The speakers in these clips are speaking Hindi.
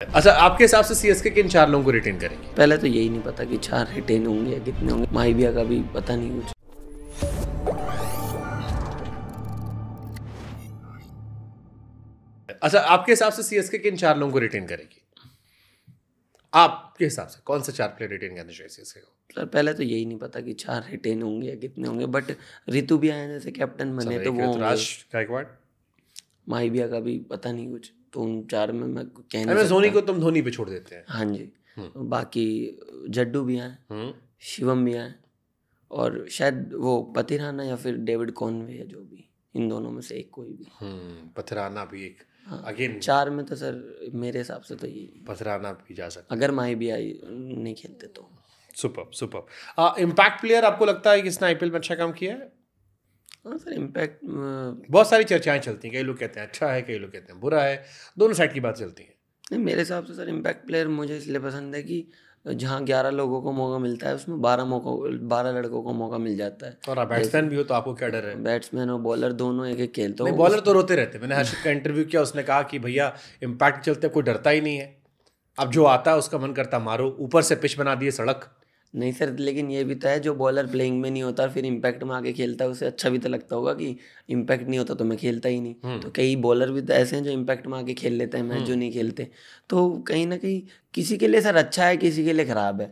अच्छा, आपके हिसाब से सीएसके किन 4 लोगों को रिटेन करेंगे? पहले तो यही नहीं पता कि 4 रिटेन होंगे या कितने होंगे। माहिबिया का भी पता नहीं कुछ। अच्छा, आपके हिसाब से सीएसके किन 4 लोगों को रिटेन करेगी? आपके हिसाब से कौन से 4 प्लेयर रिटेन करने चाहिए सीएसके को? सर पहले तो यही नहीं पता कि 4 रिटेन होंगे या कितने होंगे, बट ऋतु भी आए जैसे कैप्टन बने तो वो होंगे। ऋतुराज गायकवाड़, माहिबिया का भी पता नहीं कुछ, तो उन 4 में मैं कह नहीं एमएस धोनी सकता। को तुम धोनी पे छोड़ देते हैं। हाँ जी। बाकी जड्डू भी आए, शिवम भी आए, और शायद वो पतिराना या फिर डेविड कॉनवे है, जो भी इन दोनों में से एक कोई भी। पथराना भी एक अगेन 4 में तो सर मेरे हिसाब से तो यही, पथराना भी जा सकता अगर माहिबिया नहीं खेलते तो। सुपर। इम्पैक्ट प्लेयर आपको लगता है किसने आईपीएल में अच्छा काम किया है? हाँ सर, इम्पैक्ट बहुत सारी चर्चाएं चलती हैं, कई लोग कहते हैं अच्छा है, कई लोग कहते हैं बुरा है, दोनों साइड की बात चलती है। मेरे हिसाब से सर इम्पैक्ट प्लेयर मुझे इसलिए पसंद है कि जहाँ 11 लोगों को मौका मिलता है उसमें 12 लड़कों को मौका मिल जाता है। और आप बैट्समैन भी हो तो आपको क्या डर है? बैट्समैन और बॉलर दोनों एक एक खेलते हो। बॉलर तो रोते रहते हैं। मैंने हर्षित का इंटरव्यू किया, उसने कहा कि भैया इम्पैक्ट चलते कोई डरता ही नहीं है, अब जो आता है उसका मन करता मारो, ऊपर से पिच बना दिए सड़क। नहीं सर, लेकिन ये भी तो है, जो बॉलर प्लेइंग में नहीं होता फिर इम्पैक्ट में आके खेलता है, उसे अच्छा भी तो लगता होगा कि इम्पैक्ट नहीं होता तो मैं खेलता ही नहीं। तो कई बॉलर भी तो ऐसे हैं जो इम्पैक्ट में आके खेल लेते हैं मैच जो नहीं खेलते। तो कहीं ना कहीं किसी के लिए सर अच्छा है, किसी के लिए खराब है।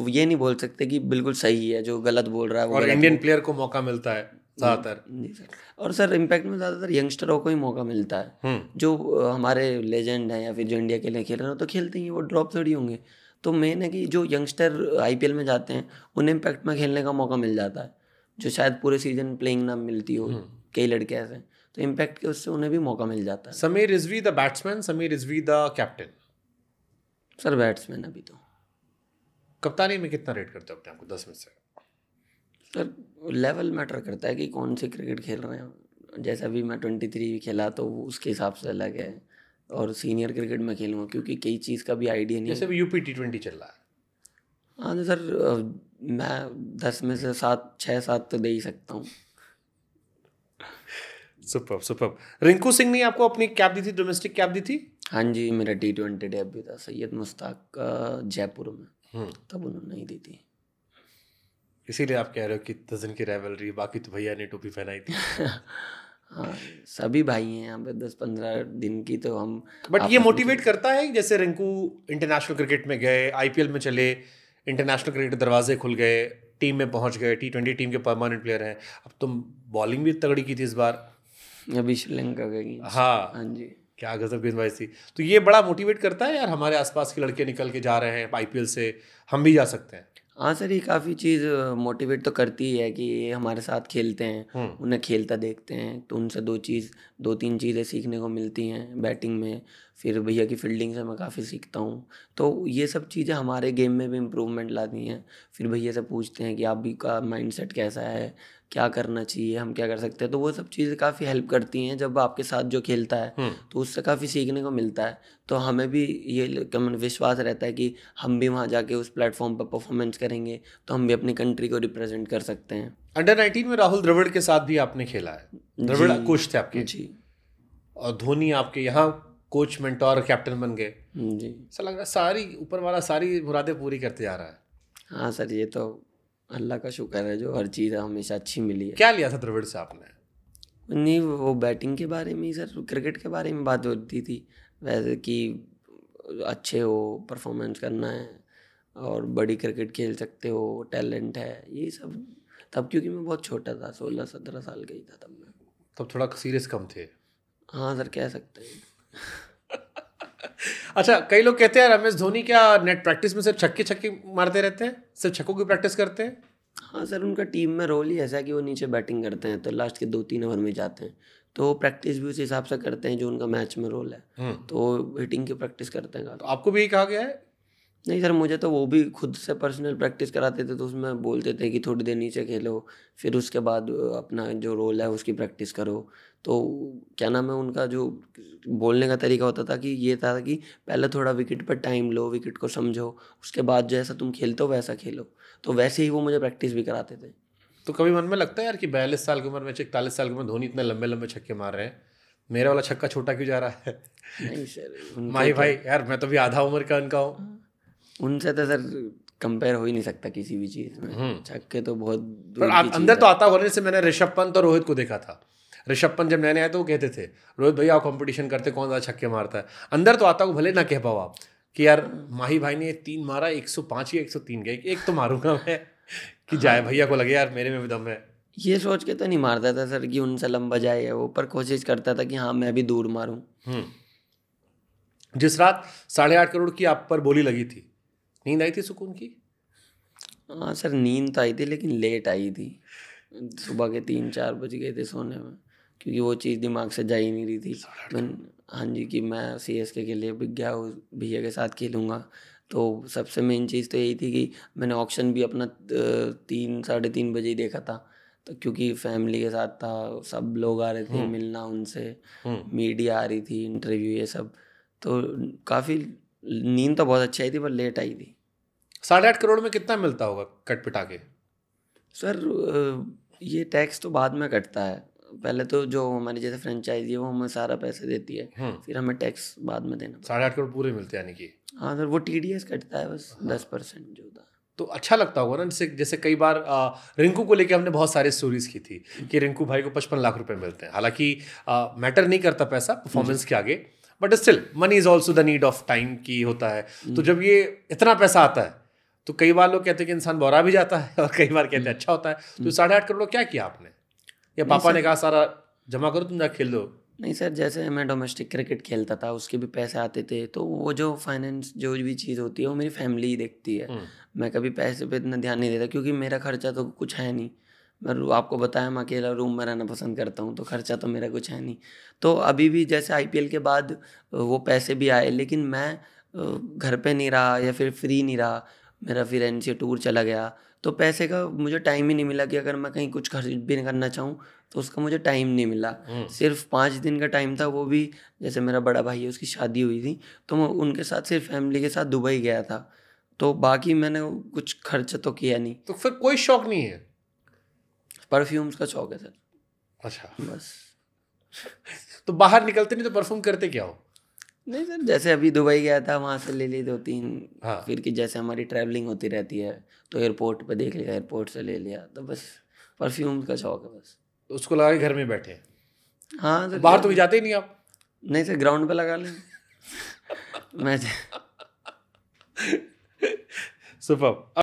ये नहीं बोल सकते कि बिल्कुल सही है, जो गलत बोल रहा है वो और गलत। इंडियन प्लेयर को मौका मिलता है ज़्यादातर। जी सर, और सर इम्पैक्ट में ज़्यादातर यंगस्टरों को ही मौका मिलता है। जो हमारे लेजेंड हैं या फिर जो इंडिया के लिए खेल रहे हो तो खेलते ही, वो ड्रॉप थोड़ी होंगे। तो मेन है कि जो यंगस्टर आईपीएल में जाते हैं उन्हें इम्पैक्ट में खेलने का मौका मिल जाता है, जो शायद पूरे सीजन प्लेइंग ना मिलती हो। कई लड़के ऐसे हैं, तो इम्पैक्ट के उससे उन्हें भी मौका मिल जाता है। Sameer Rizvi the batsman, Sameer Rizvi the captain? Sir batsman अभी तो। कप्तानी में कितना रेट करते हो अपने आपको 10 में से? सर लेवल मैटर करता है कि कौन सी क्रिकेट खेल रहे हैं। जैसे अभी मैं 23 खेला तो उसके हिसाब से अलग है, और सीनियर क्रिकेट में खेलूँगा क्योंकि कई चीज़ का भी आइडिया नहीं। जैसे भी यूपी T20 चल रहा है। हाँ तो सर मैं 10 में से 6-7 तो दे ही सकता हूँ। सुपर। रिंकू सिंह ने आपको अपनी कैप दी थी, डोमेस्टिक कैप दी थी? हाँ जी, मेरा T20 डेब्यू था सैयद मुश्ताक का जयपुर में, तब उन्होंने ही दी थी। इसीलिए आप कह रहे हो कि 10 दिन की राइवलरी, बाकी तो भैया ने टोपी पहनाई थी। हाँ, सभी भाई हैं यहाँ पे, 10-15 दिन की तो हम। बट ये मोटिवेट करता है, जैसे रिंकू इंटरनेशनल क्रिकेट में गए, आईपीएल में चले, इंटरनेशनल क्रिकेट दरवाजे खुल गए, टीम में पहुंच गए, T20 टीम के परमानेंट प्लेयर हैं। अब तुम बॉलिंग भी तगड़ी की थी इस बार। अभी श्रीलंका गई। हाँ जी, क्या गजब गेंदबाजी थी। तो ये बड़ा मोटिवेट करता है यार, हमारे आसपास के लड़के निकल के जा रहे हैं आईपीएल से, हम भी जा सकते हैं। हाँ सर, ये काफ़ी चीज़ मोटिवेट तो करती है कि ये हमारे साथ खेलते हैं, उन्हें खेलता देखते हैं तो उनसे 2-3 चीज़ें सीखने को मिलती हैं बैटिंग में। फिर भैया की फील्डिंग से मैं काफ़ी सीखता हूँ, तो ये सब चीज़ें हमारे गेम में भी इम्प्रूवमेंट लाती हैं। फिर भैया से पूछते हैं कि आप भी का माइंडसेट कैसा है, क्या करना चाहिए, हम क्या कर सकते हैं। तो वो सब चीज़ें काफ़ी हेल्प करती हैं जब आपके साथ जो खेलता है, तो उससे काफ़ी सीखने को मिलता है। तो हमें भी ये विश्वास रहता है कि हम भी वहाँ जाके उस प्लेटफॉर्म पर परफॉर्मेंस करेंगे तो हम भी अपनी कंट्री को रिप्रेजेंट कर सकते हैं। अंडर-19 में राहुल द्रविड़ के साथ भी आपने खेला है, द्रविड़ कोच थे आपके जी, और धोनी आपके यहाँ कोच, मेंटोर, कैप्टन बन गए। जी। ऐसा लग रहा है सारी ऊपर वाला सारी मुरादें पूरी करते जा रहा है। हाँ सर, ये तो अल्लाह का शुक्र है जो हर चीज़ हमेशा अच्छी मिली है। क्या लिया था द्रविड़ से आपने? नहीं, वो बैटिंग के बारे में ही सर, क्रिकेट के बारे में बात होती थी वैसे कि अच्छे हो, परफॉर्मेंस करना है और बड़ी क्रिकेट खेल सकते हो, टैलेंट है, ये सब। तब क्योंकि मैं बहुत छोटा था, 16-17 साल का ही था तब मैं। तब थोड़ा सीरियस कम थे। हाँ सर, कह सकते हैं। अच्छा, कई लोग कहते हैं रमेश धोनी क्या नेट प्रैक्टिस में सिर्फ छक्के मारते रहते हैं, सिर्फ छक्कों की प्रैक्टिस करते हैं? हाँ सर, उनका टीम में रोल ही ऐसा है कि वो नीचे बैटिंग करते हैं तो लास्ट के 2-3 ओवर में जाते हैं, तो प्रैक्टिस भी उस हिसाब से करते हैं जो उनका मैच में रोल है। तो हिटिंग की प्रैक्टिस करते हैं। तो आपको भी यही कहा गया है? नहीं सर, मुझे तो वो भी खुद से पर्सनल प्रैक्टिस कराते थे, तो उसमें बोलते थे कि थोड़ी देर नीचे खेलो, फिर उसके बाद अपना जो रोल है उसकी प्रैक्टिस करो। तो क्या नाम है, उनका जो बोलने का तरीका होता था कि ये था कि पहले थोड़ा विकेट पर टाइम लो, विकेट को समझो, उसके बाद जैसा तुम खेलते हो वैसा खेलो। तो वैसे ही वो मुझे प्रैक्टिस भी कराते थे। तो कभी मन में लगता है यार कि 42 साल की उम्र में, 41 साल की उम्र, धोनी इतने लंबे लंबे छक्के मार रहे हैं, मेरा वाला छक्का छोटा क्यों जा रहा है? नहीं सर, माही भाई यार, मैं तो भी आधा उम्र का उनका हूँ। उनसे तो सर कंपेयर हो ही नहीं सकता किसी भी चीज़ में। छक्के तो बहुत पर दूर की चीज़ अंदर है। तो आता होने से मैंने ऋषभ पंत और रोहित को देखा था। ऋषभ पंत जब नए नए आए तो वो कहते थे रोहित भैया आप कंपटीशन करते कौन ज़्यादा छक्के मारता है। अंदर तो आता हो, भले ना कह पाओ आप कि यार माही भाई ने 3 मारा, 105 या 103 गए, एक तो मारूंगा मैं कि जाए भैया को लगे यार मेरे में भी दम है। ये सोच के तो नहीं मारता था सर कि उनसे लंबा जाए वो, पर कोशिश करता था कि हाँ मैं भी दूर मारूं। जिस रात 8.5 करोड़ की आप पर बोली लगी थी, नींद आई थी सुकून की? हाँ सर, नींद तो आई थी लेकिन लेट आई थी। सुबह के 3-4 बज गए थे सोने में, क्योंकि वो चीज़ दिमाग से जा ही नहीं रही थी। मैं, हाँ जी, कि मैं CSK के लिए गया भैया के साथ खेलूँगा। तो सबसे मेन चीज़ तो यही थी कि मैंने ऑक्शन भी अपना 3-3:30 बजे ही देखा था। तो क्योंकि फैमिली के साथ था, सब लोग आ रहे थे मिलना उनसे, मीडिया आ रही थी, इंटरव्यू ये सब। तो काफ़ी नींद तो बहुत अच्छी आई थी, पर लेट आई थी। 8.5 करोड़ में कितना मिलता होगा कट पिटा के? सर ये टैक्स तो बाद में कटता है। पहले तो जो हमारी जैसे फ्रेंचाइजी है वो हमें सारा पैसे देती है, फिर हमें टैक्स बाद में देना। 8.5 करोड़ पूरे मिलते हैं यानी कि? हाँ सर, वो TDS कटता है बस 10% जो था। तो अच्छा लगता होगा ना, जैसे कई बार रिंकू को लेके हमने बहुत सारी स्टोरीज की थी कि रिंकू भाई को 55 लाख रुपए मिलते हैं। हालांकि मैटर नहीं करता पैसा परफॉर्मेंस के आगे, but still money is also the need of time की होता है। तो जब ये इतना पैसा आता है तो कई बार लोग कहते हैं कि इंसान बोरा भी जाता है, और कई बार कहते हैं अच्छा होता है। तो 8.5 करोड़ क्या किया आपने, या पापा ने कहा सारा जमा करो तुम जाके खेल दो? नहीं सर, जैसे मैं डोमेस्टिक क्रिकेट खेलता था उसके भी पैसे आते थे, तो वो जो फाइनेंस जो भी चीज़ होती है वो मेरी फैमिली ही देखती है। मैं कभी पैसे पे इतना ध्यान नहीं देता, क्योंकि मेरा खर्चा तो कुछ है नहीं। मैं आपको बताया मैं अकेला रूम में रहना पसंद करता हूँ, तो खर्चा तो मेरा कुछ है नहीं। तो अभी भी जैसे IPL के बाद वो पैसे भी आए, लेकिन मैं घर पे नहीं रहा या फिर फ्री नहीं रहा। मेरा फिर NCA टूर चला गया, तो पैसे का मुझे टाइम ही नहीं मिला कि अगर मैं कहीं कुछ खर्च भी करना चाहूँ तो उसका मुझे टाइम नहीं मिला। सिर्फ 5 दिन का टाइम था, वो भी जैसे मेरा बड़ा भाई है उसकी शादी हुई थी, तो मैं उनके साथ सिर्फ फैमिली के साथ दुबई गया था। तो बाकी मैंने कुछ खर्च तो किया नहीं। तो फिर कोई शौक नहीं है? परफ्यूम्स का शौक है सर। अच्छा, बस। तो बाहर निकलते नहीं तो परफ्यूम करते क्या हो? नहीं सर, जैसे अभी दुबई गया था वहाँ से ले ली 2-3। हाँ। फिर कि जैसे हमारी ट्रैवलिंग होती रहती है तो एयरपोर्ट पे देख लिया, एयरपोर्ट से ले लिया, तो बस परफ्यूम का शौक है बस। तो उसको लगा के घर में बैठे? हाँ सर। बाहर तो भी जाते ही नहीं आप? नहीं सर, ग्राउंड पे लगा लें मैं सुपर।